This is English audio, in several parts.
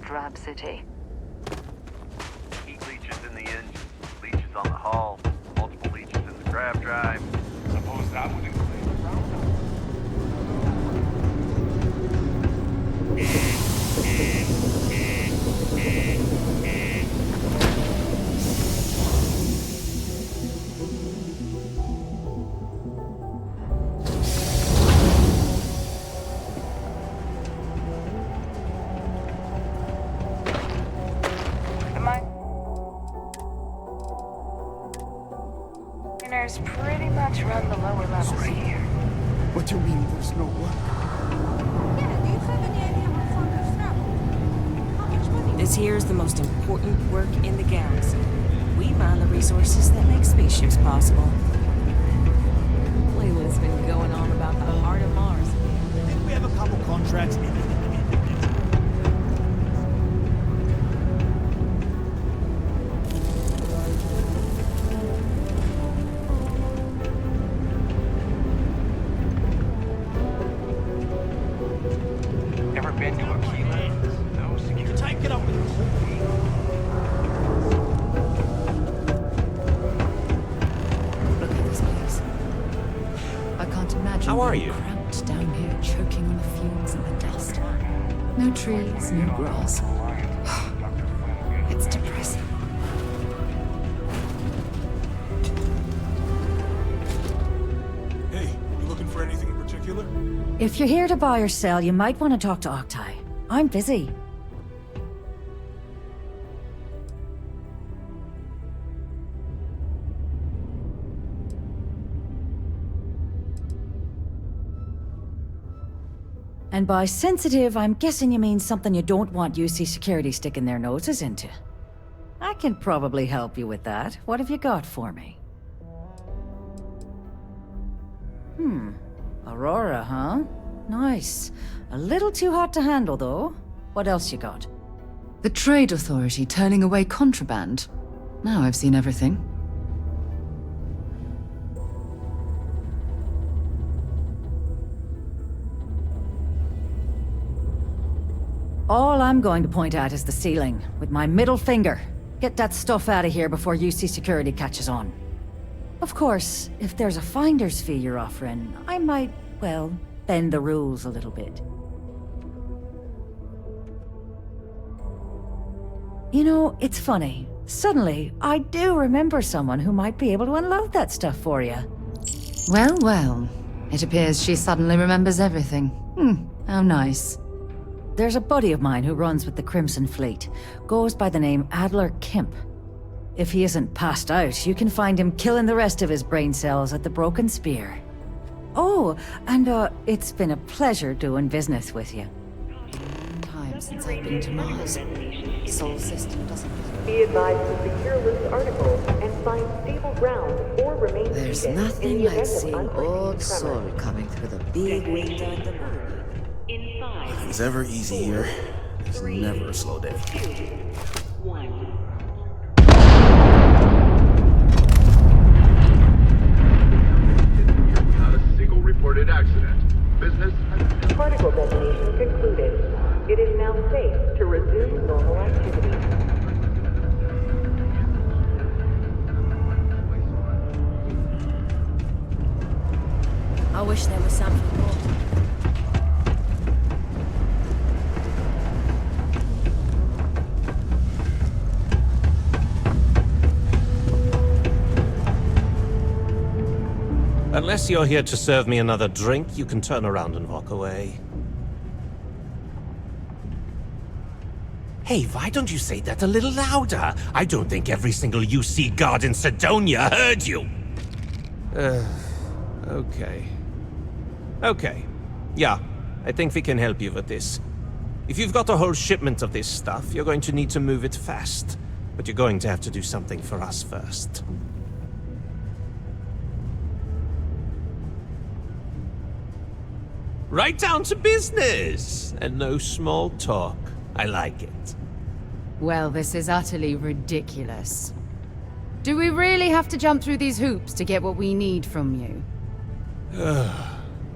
drab city. Heat leeches in the engine, leeches on the hull, multiple leeches in the grav drive. Suppose that would include the ground. Miners pretty much run the lower levels here. What do you mean there's no work? This here is the most important work in the galaxy. We mine the resources that make spaceships possible. Layla's been going on about the heart of Mars. I think we have a couple contracts. Ever been to a keeler? No security. Type it up with a Look at this place. I can't imagine How are being you? cramped down here, choking on the fumes and the dust. No trees, no grass. It's depressing. Hey, you looking for anything in particular? If you're here to buy or sell, you might want to talk to Octai. I'm busy. And by sensitive, I'm guessing you mean something you don't want UC security sticking their noses into. I can probably help you with that. What have you got for me? Aurora, huh? Nice. A little too hot to handle, though. What else you got? The Trade Authority turning away contraband. Now I've seen everything. All I'm going to point at is the ceiling, with my middle finger. Get that stuff out of here before UC security catches on. Of course, if there's a finder's fee you're offering, I might, well, bend the rules a little bit. You know, it's funny. Suddenly, I do remember someone who might be able to unload that stuff for you. Well, well. It appears she suddenly remembers everything. How nice. There's a buddy of mine who runs with the Crimson Fleet. Goes by the name Adler Kemp. If he isn't passed out, you can find him killing the rest of his brain cells at the Broken Spear. Oh, and it's been a pleasure doing business with you. Time since I've been to Mars. Sol system doesn't... Be advised to secure loose articles and find stable ground or remain There's seated in nothing the like event of seeing unforeseen old Sol tremors. coming through the big window at the moon. It's ever easy here. There's never a slow day. Not a single reported accident. Business? Particle detonation concluded. It is now safe to resume normal activity. I wish there was something more. Unless you're here to serve me another drink, you can turn around and walk away. Hey, why don't you say that a little louder? I don't think every single UC guard in Sidonia heard you! Okay. Okay. Yeah, I think we can help you with this. If you've got a whole shipment of this stuff, you're going to need to move it fast. But you're going to have to do something for us first. Right down to business! And no small talk. I like it. Well, this is utterly ridiculous. Do we really have to jump through these hoops to get what we need from you?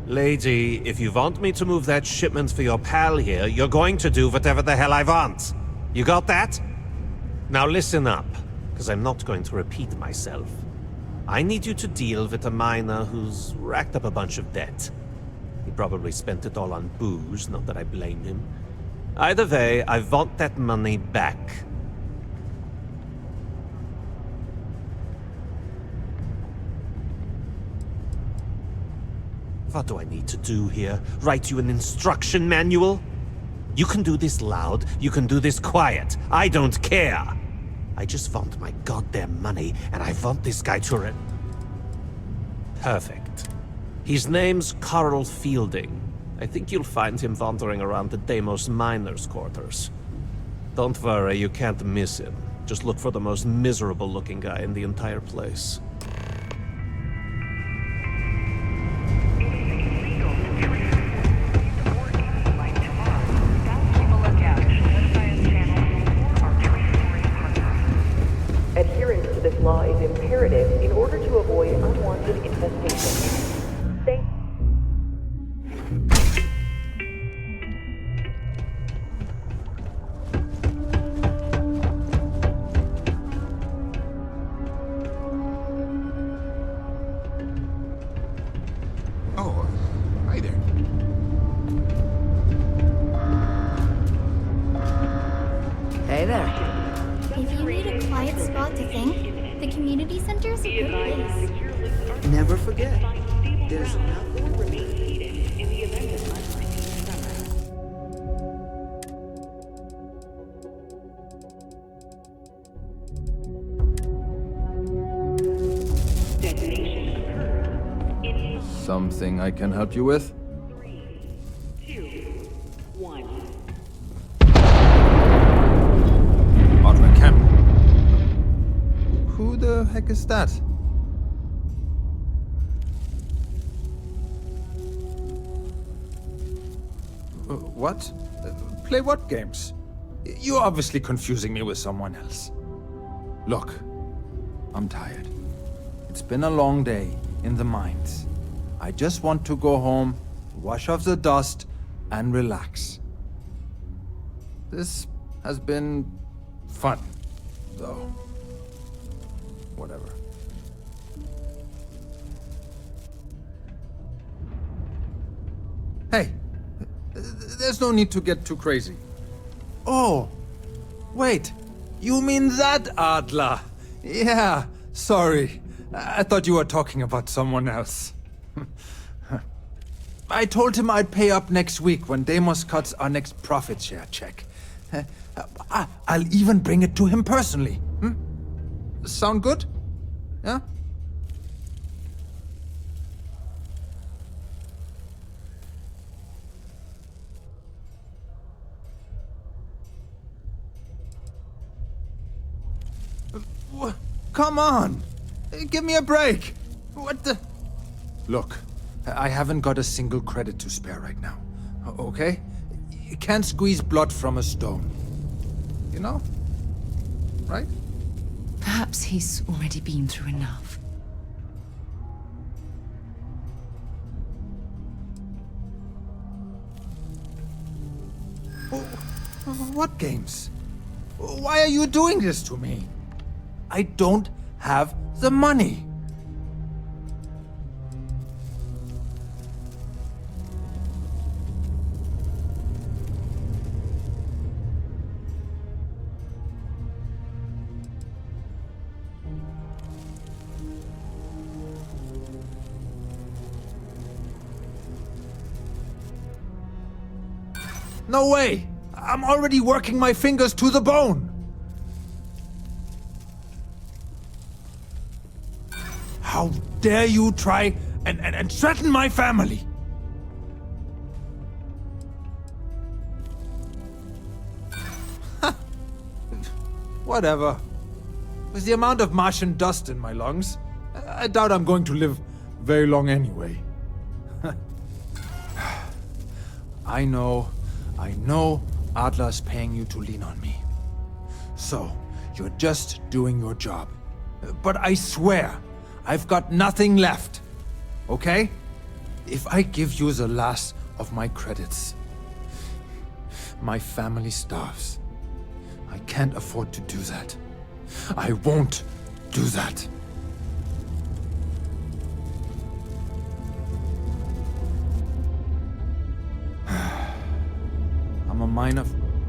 Lady, if you want me to move that shipment for your pal here, you're going to do whatever the hell I want. You got that? Now listen up, because I'm not going to repeat myself. I need you to deal with a miner who's racked up a bunch of debt. He probably spent it all on booze, not that I blame him. Either way, I want that money back. What do I need to do here? Write you an instruction manual? You can do this loud, you can do this quiet. I don't care. I just want my goddamn money, and I want this guy to Perfect. His name's Carl Fielding. I think you'll find him wandering around the Deimos miners' quarters. Don't worry, you can't miss him. Just look for the most miserable-looking guy in the entire place. Adherence to this law is imperative in order to avoid unwanted infestation. Stay. Oh, hi there. Hey there. If you need a quiet spot to think, the community center's a good place. Never forget, there's nothing. Something I can help you with? Adler Kemp. Who the heck is that? What? Play what games? You're obviously confusing me with someone else. Look, I'm tired. It's been a long day in the mines. I just want to go home, wash off the dust, and relax. This has been fun, though. Whatever. Hey, there's no need to get too crazy. Oh, wait, you mean that Adler? Yeah, sorry. I thought you were talking about someone else. I told him I'd pay up next week when Deimos cuts our next profit share check. I'll even bring it to him personally. Sound good? Yeah? Come on! Give me a break! What the... Look, I haven't got a single credit to spare right now. Okay? You can't squeeze blood from a stone. You know? Right? Perhaps he's already been through enough. What games? Why are you doing this to me? I don't have the money. No way! I'm already working my fingers to the bone! How dare you try and threaten my family? Whatever. With the amount of Martian dust in my lungs, I doubt I'm going to live very long anyway. I know Adler's paying you to lean on me. So, you're just doing your job. But I swear, I've got nothing left. Okay? If I give you the last of my credits, my family starves. I can't afford to do that. I won't do that. I'm a minor.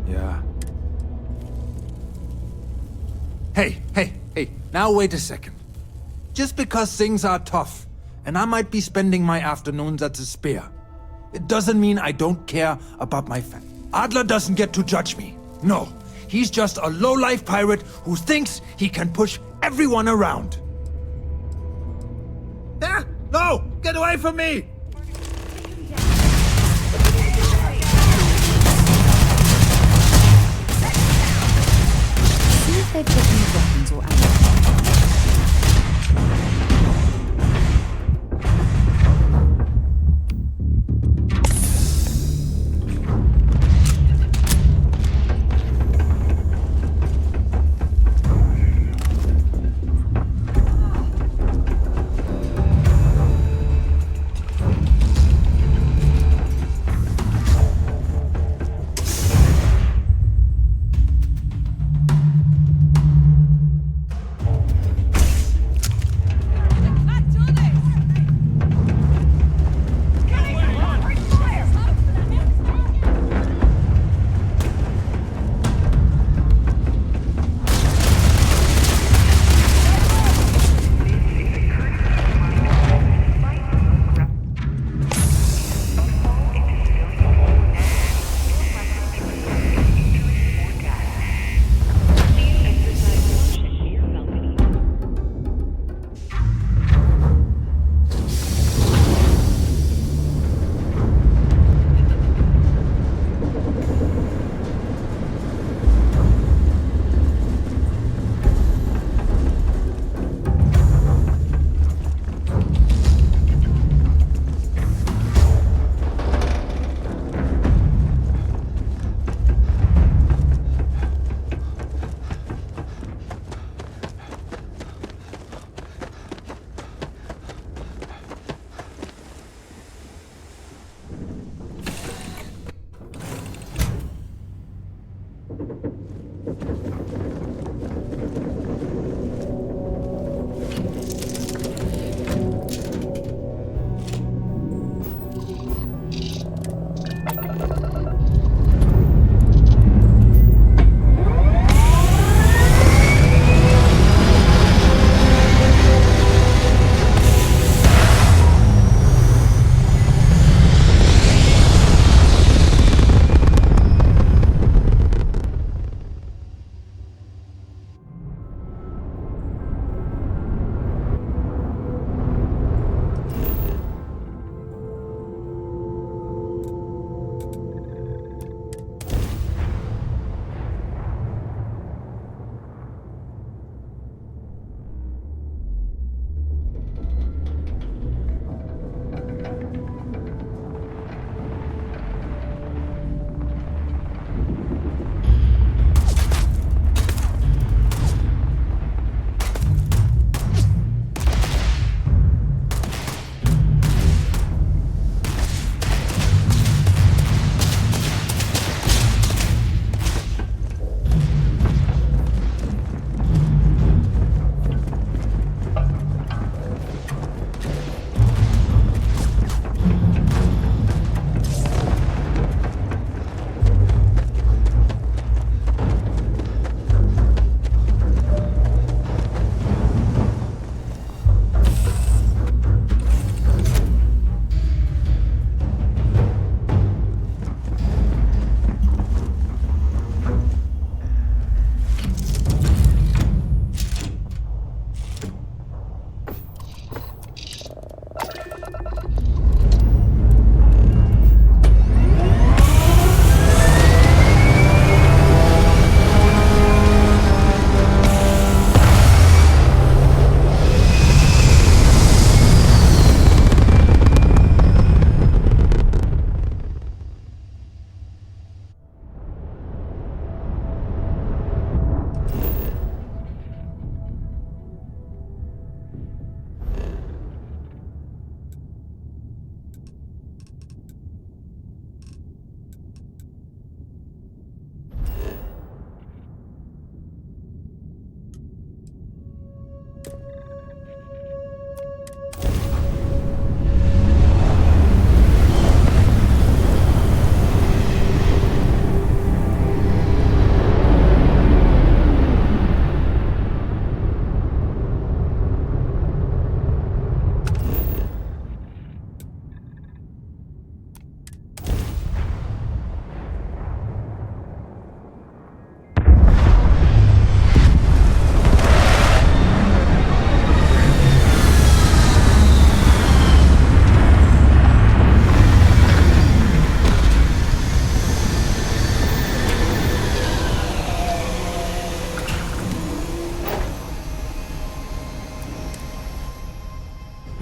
Yeah. Hey, now wait a second. Just because things are tough, and I might be spending my afternoons at the Spear, it doesn't mean I don't care about my family. Adler doesn't get to judge me. No, he's just a low-life pirate who thinks he can push everyone around. Ah, no! Get away from me! See if they've got any weapons or ammo.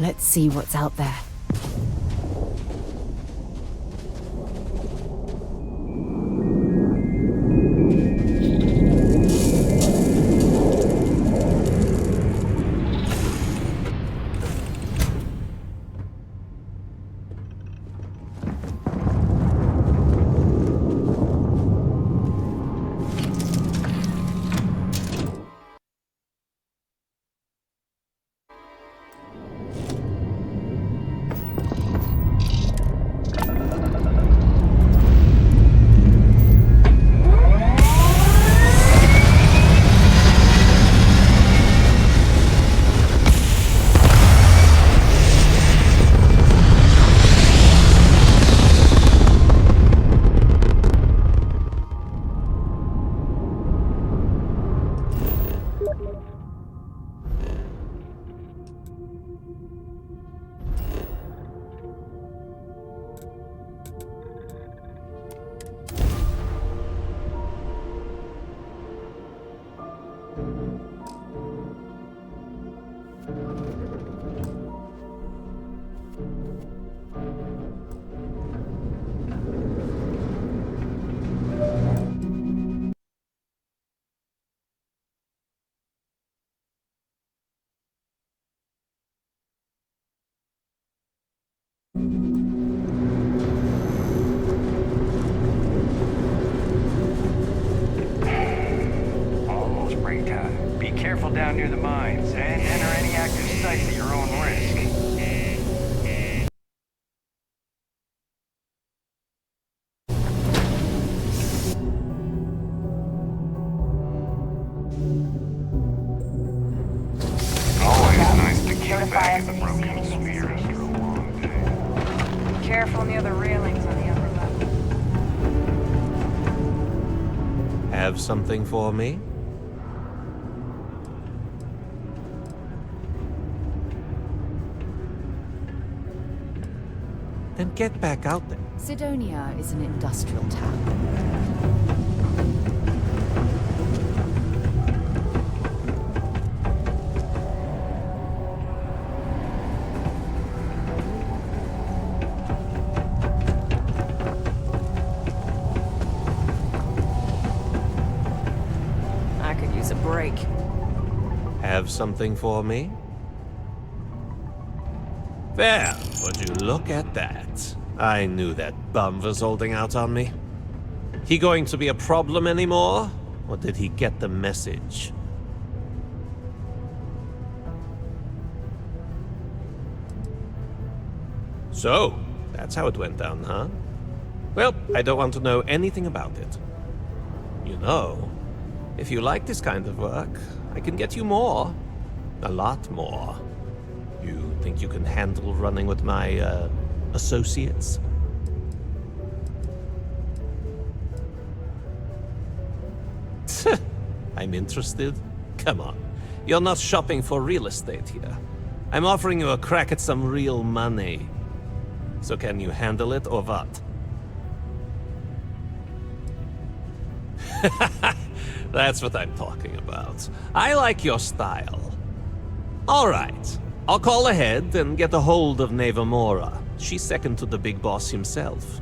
Let's see what's out there. Almost break time. Be careful down near the mines, and enter any active sites at your own risk. Always nice to get back in the broken sphere after a long day. Be careful near the railings on the upper level. Have something for me? Then get back out there. Sidonia is an industrial town. I could use a break. Have something for me? Well, would you look at that? I knew that bum was holding out on me. He going to be a problem anymore? Or did he get the message? So, that's how it went down, huh? Well, I don't want to know anything about it. You know, if you like this kind of work, I can get you more. A lot more. You think you can handle running with my, associates? I'm interested? Come on. You're not shopping for real estate here. I'm offering you a crack at some real money. So can you handle it or what? That's what I'm talking about. I like your style. All right. I'll call ahead and get a hold of Nevamora. She's second to the big boss himself.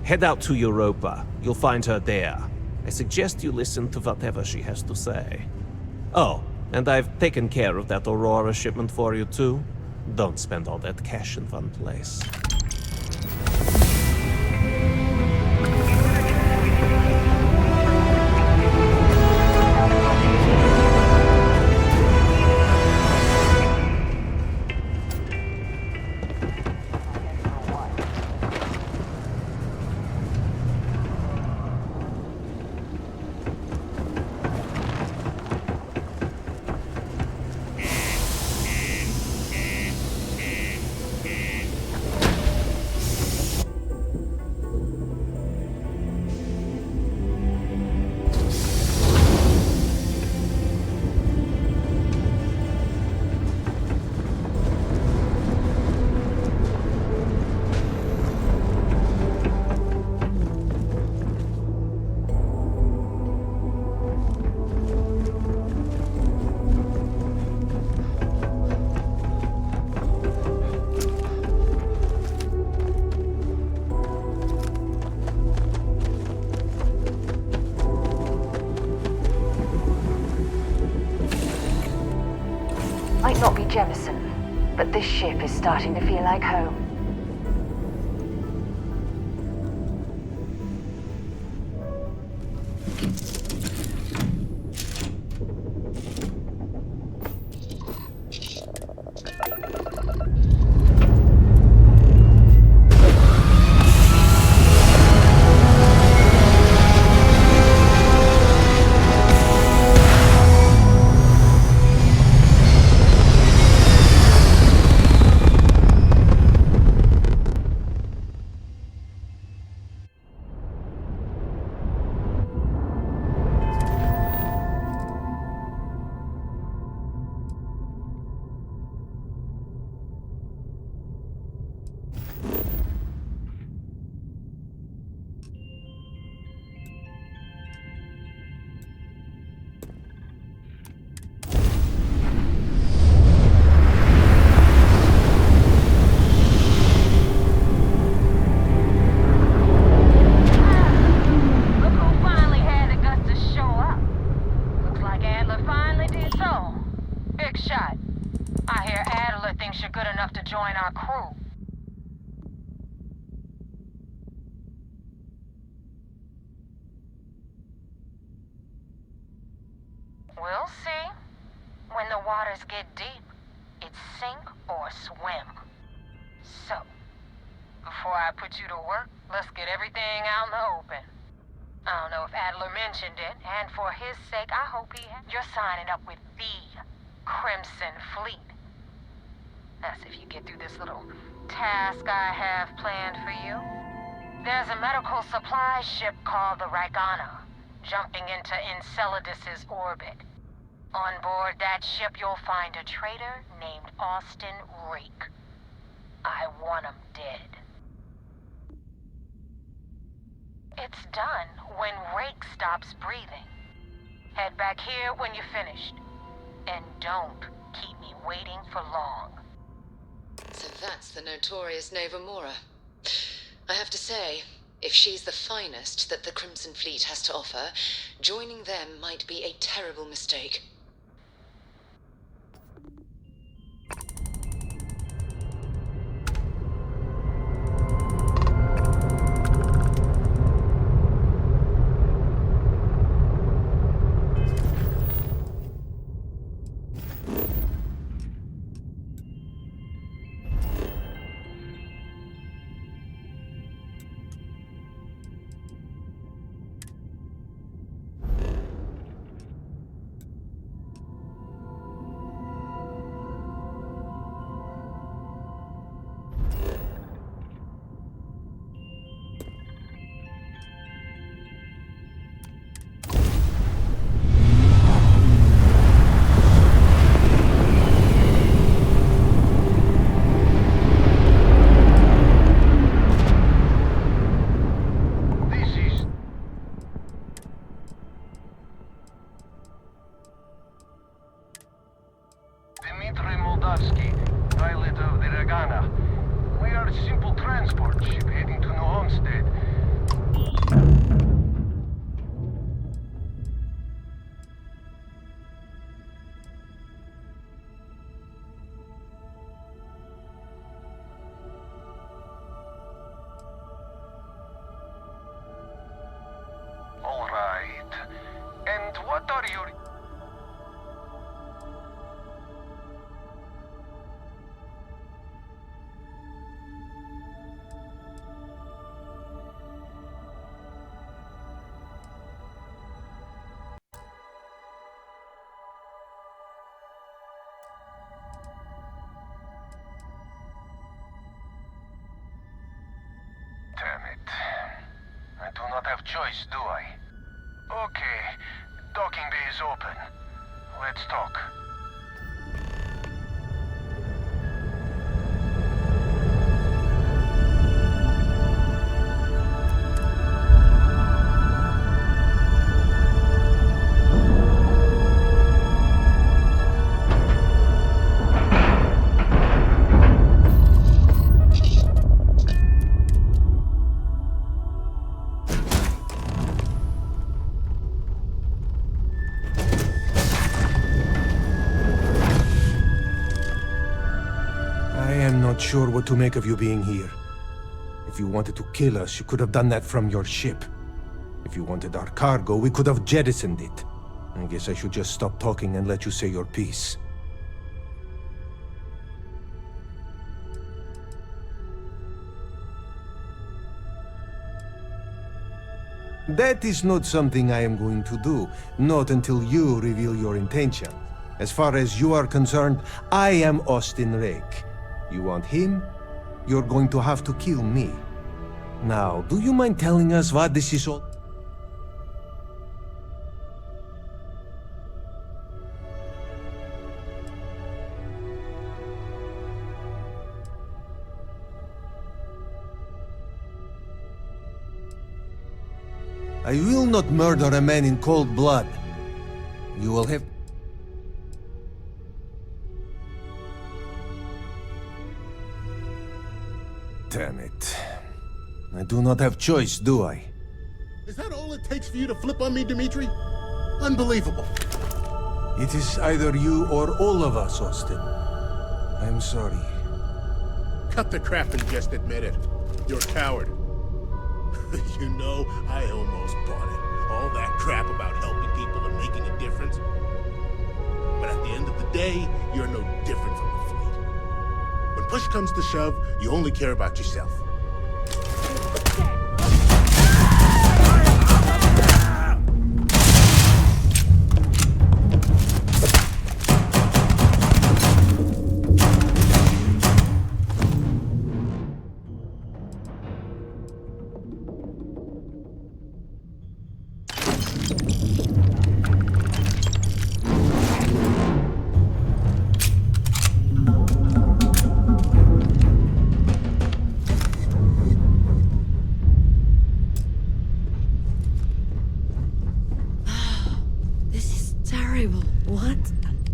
Head out to Europa. You'll find her there. I suggest you listen to whatever she has to say. Oh, and I've taken care of that Aurora shipment for you too. Don't spend all that cash in one place. but this ship is starting to feel like home. We'll see. When the waters get deep, it's sink or swim. So, before I put you to work, let's get everything out in the open. I don't know if Adler mentioned it, and for his sake, I hope you're signing up with the Crimson Fleet. That's if you get through this little task I have planned for you. There's a medical supply ship called the Ragana, jumping into Enceladus's orbit. On board that ship, you'll find a traitor named Austin Rake. I want him dead. It's done when Rake stops breathing. Head back here when you're finished. And don't keep me waiting for long. So that's the notorious Nova Mora. I have to say, if she's the finest that the Crimson Fleet has to offer, joining them might be a terrible mistake. Pilot of the Ragana. We are a simple transport ship heading to New Homestead. All right. And what are your... Damn it. I do not have choice, do I? Okay, docking bay is open. Let's talk. I am not sure what to make of you being here. If you wanted to kill us, you could have done that from your ship. If you wanted our cargo, we could have jettisoned it. I guess I should just stop talking and let you say your piece. That is not something I am going to do, not until you reveal your intention. As far as you are concerned, I am Austin Rake. You want him? You're going to have to kill me. Now, do you mind telling us what this is all? I will not murder a man in cold blood. You will have... Damn it. I do not have choice, do I? Is that all it takes for you to flip on me, Dimitri? Unbelievable. It is either you or all of us, Austin. I'm sorry. Cut the crap and just admit it. You're a coward. You know, I almost bought it. All that crap about helping people and making a difference. But at the end of the day, you're no different from the fleet. When push comes to shove, you only care about yourself.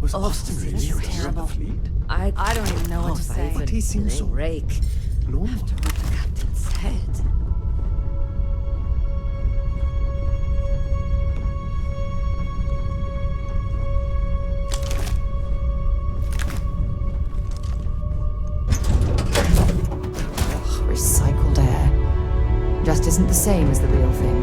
Was Austin really terrible? I don't even know what to say. But he seems so Rake. normal. After what the captain said. Ugh, recycled air. Just isn't the same as the real thing.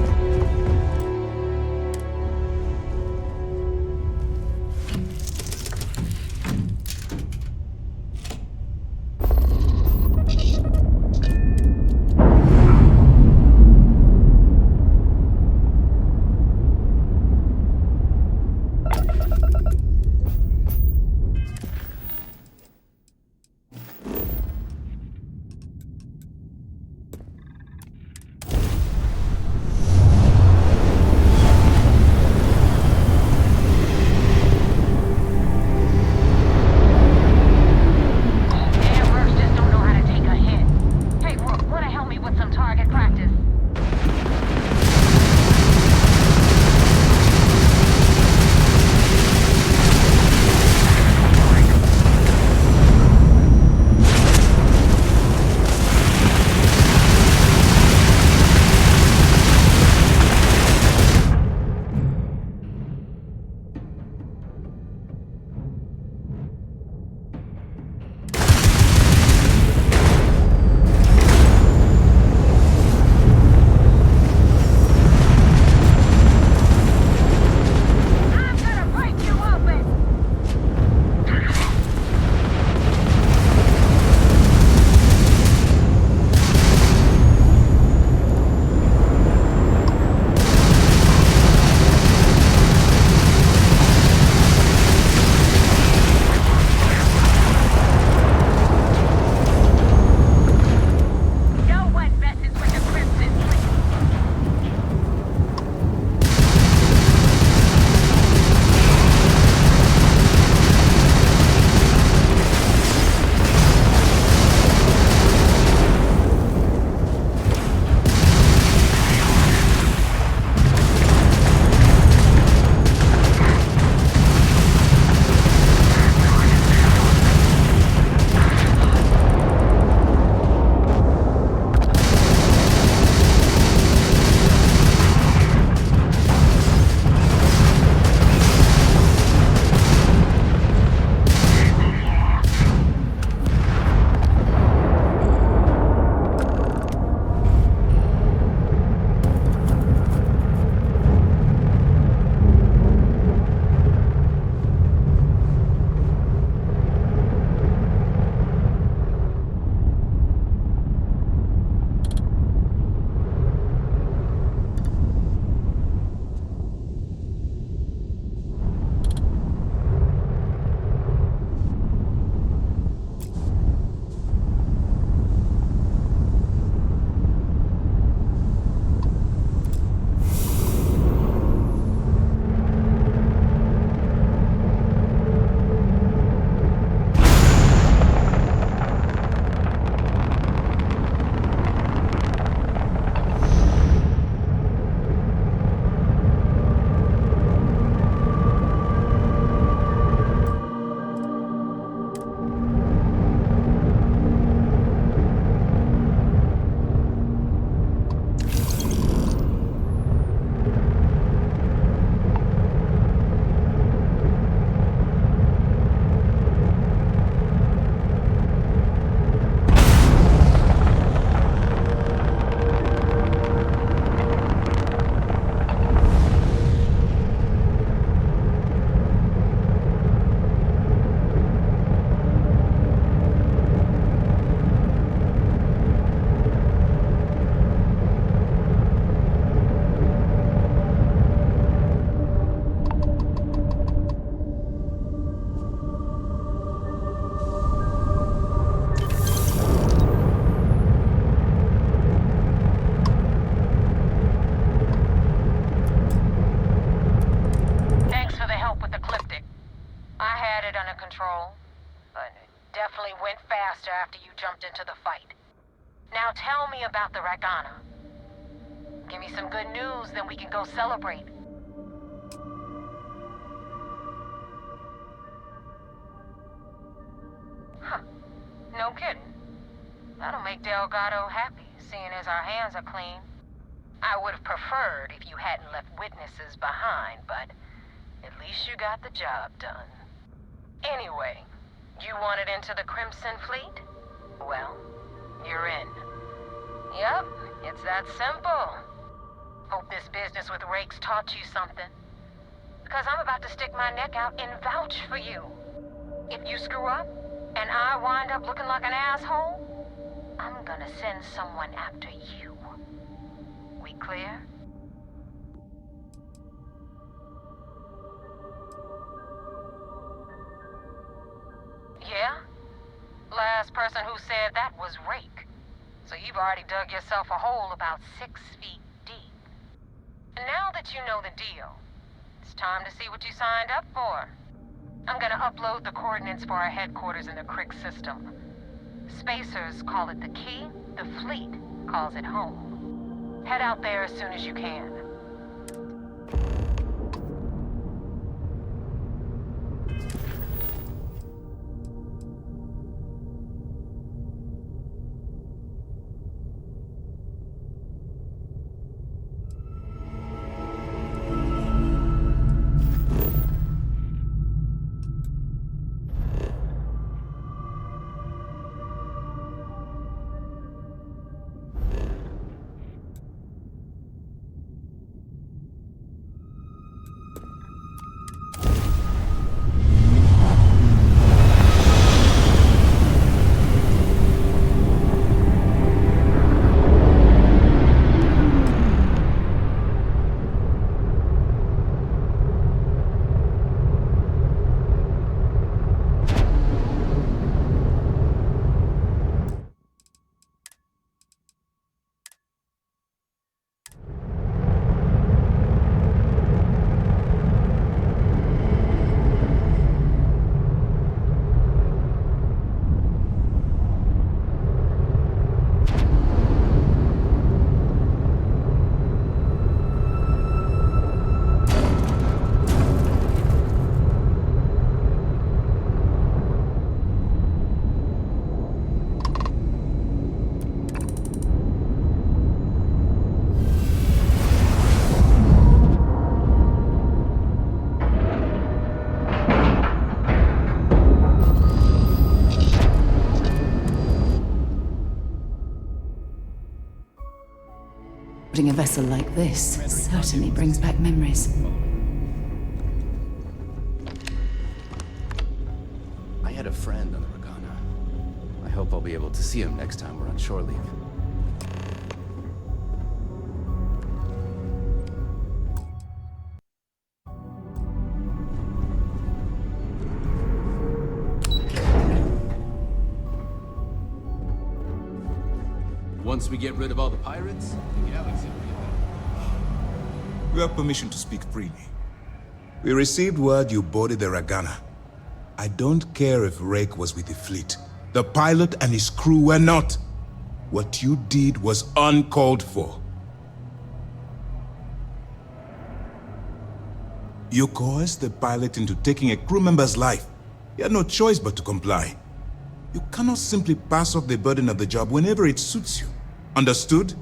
faster after you jumped into the fight. Now tell me about the Ragana. Give me some good news, then we can go celebrate. Huh. No kidding. That'll make Delgado happy, seeing as our hands are clean. I would have preferred if you hadn't left witnesses behind, but at least you got the job done. Anyway, you wanted into the Crimson Fleet? Well, you're in. Yep, it's that simple. Hope this business with Rakes taught you something. Because I'm about to stick my neck out and vouch for you. If you screw up, and I wind up looking like an asshole, I'm gonna send someone after you. We clear? Yeah? Last person who said that was Rake. So you've already dug yourself a hole about 6 feet deep. And now that you know the deal, it's time to see what you signed up for. I'm gonna upload the coordinates for our headquarters in the Crick system. Spacers call it the key, the fleet calls it home. Head out there as soon as you can. A vessel like this certainly brings back memories. I had a friend on the Ragana. I hope I'll be able to see him next time we're on shore leave. Once we get rid of all the pirates, the galaxy will be better. You have permission to speak freely. We received word you boarded the Ragana. I don't care if Rake was with the fleet. The pilot and his crew were not. What you did was uncalled for. You coerced the pilot into taking a crew member's life. He had no choice but to comply. You cannot simply pass off the burden of the job whenever it suits you. Understood?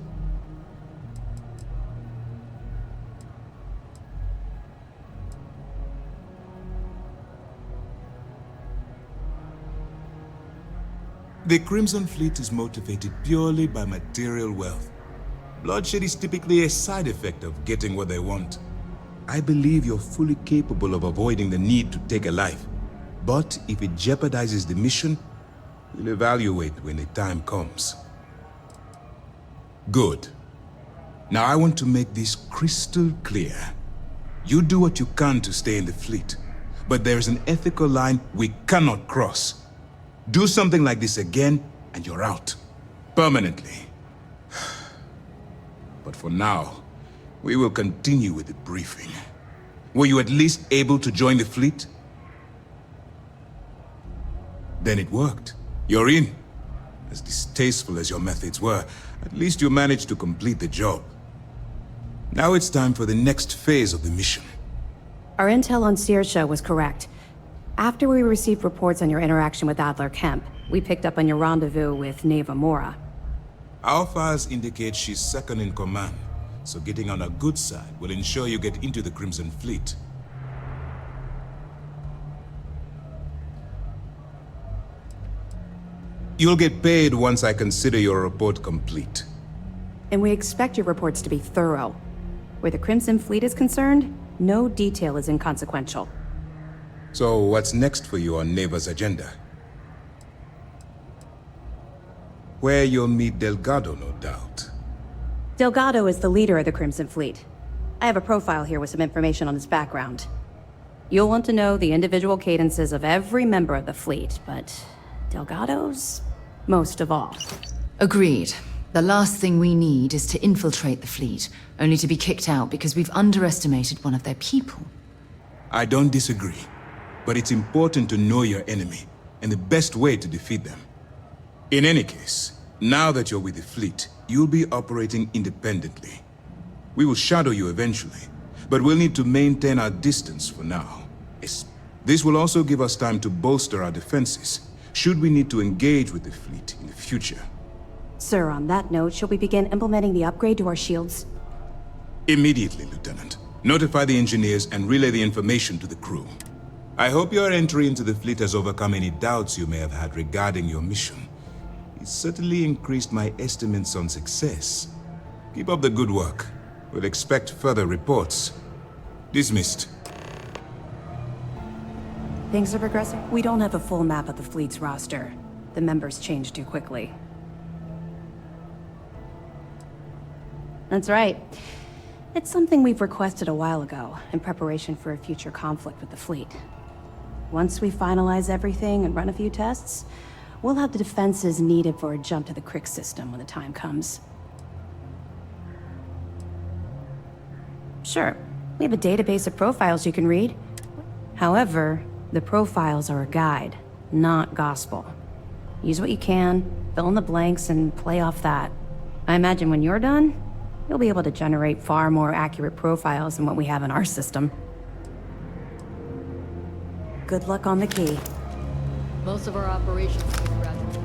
The Crimson Fleet is motivated purely by material wealth. Bloodshed is typically a side effect of getting what they want. I believe you're fully capable of avoiding the need to take a life. But if it jeopardizes the mission, we'll evaluate when the time comes. Good. Now I want to make this crystal clear. You do what you can to stay in the fleet, but there's an ethical line we cannot cross. Do something like this again, and you're out. Permanently. But for now, we will continue with the briefing. Were you at least able to join the fleet? Then it worked. You're in. As distasteful as your methods were, at least you managed to complete the job. Now it's time for the next phase of the mission. Our intel on Saoirse was correct. After we received reports on your interaction with Adler Kemp, we picked up on your rendezvous with Neva Mora. Our files indicate she's second in command, so getting on her good side will ensure you get into the Crimson Fleet. You'll get paid once I consider your report complete. And we expect your reports to be thorough. Where the Crimson Fleet is concerned, no detail is inconsequential. So what's next for you on Neva's agenda? Where you'll meet Delgado, no doubt. Delgado is the leader of the Crimson Fleet. I have a profile here with some information on his background. You'll want to know the individual cadences of every member of the fleet, but Delgado's most of all. Agreed. The last thing we need is to infiltrate the fleet, only to be kicked out because we've underestimated one of their people. I don't disagree, but it's important to know your enemy and the best way to defeat them. In any case, now that you're with the fleet, you'll be operating independently. We will shadow you eventually, but we'll need to maintain our distance for now. This will also give us time to bolster our defenses, should we need to engage with the fleet in the future. Sir, on that note, shall we begin implementing the upgrade to our shields? Immediately, Lieutenant. Notify the engineers and relay the information to the crew. I hope your entry into the fleet has overcome any doubts you may have had regarding your mission. It's certainly increased my estimates on success. Keep up the good work. We'll expect further reports. Dismissed. Things are progressing. We don't have a full map of the fleet's roster. The members change too quickly. That's right. It's something we've requested a while ago, in preparation for a future conflict with the fleet. Once we finalize everything and run a few tests, we'll have the defenses needed for a jump to the Crick system when the time comes. Sure, we have a database of profiles you can read. However, the profiles are a guide, not gospel. Use what you can, fill in the blanks, and play off that. I imagine when you're done, you'll be able to generate far more accurate profiles than what we have in our system. Good luck on the key. Most of our operations are gradual.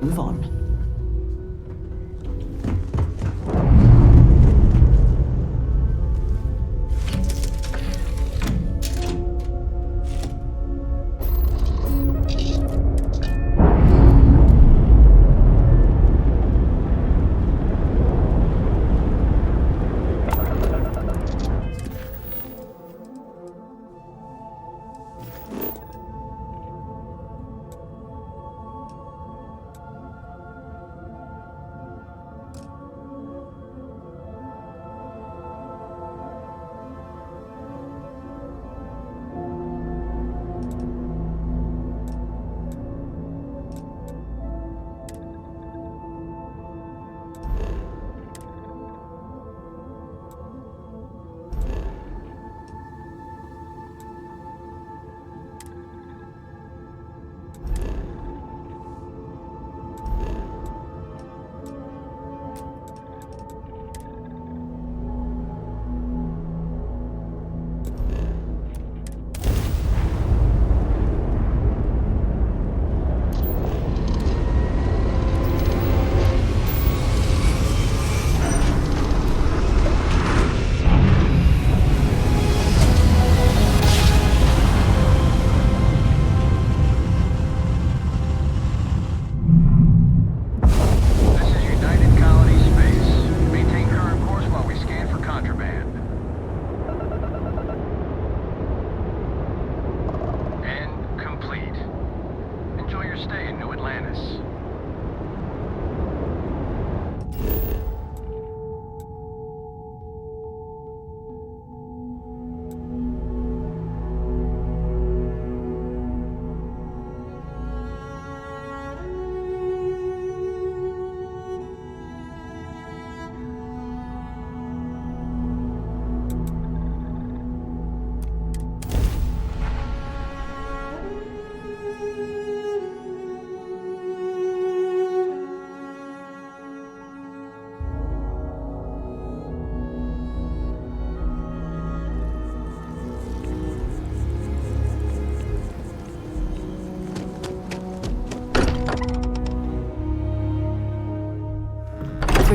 Move on.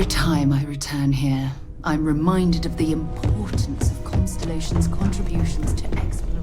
Every time I return here, I'm reminded of the importance of Constellation's contributions to exploration.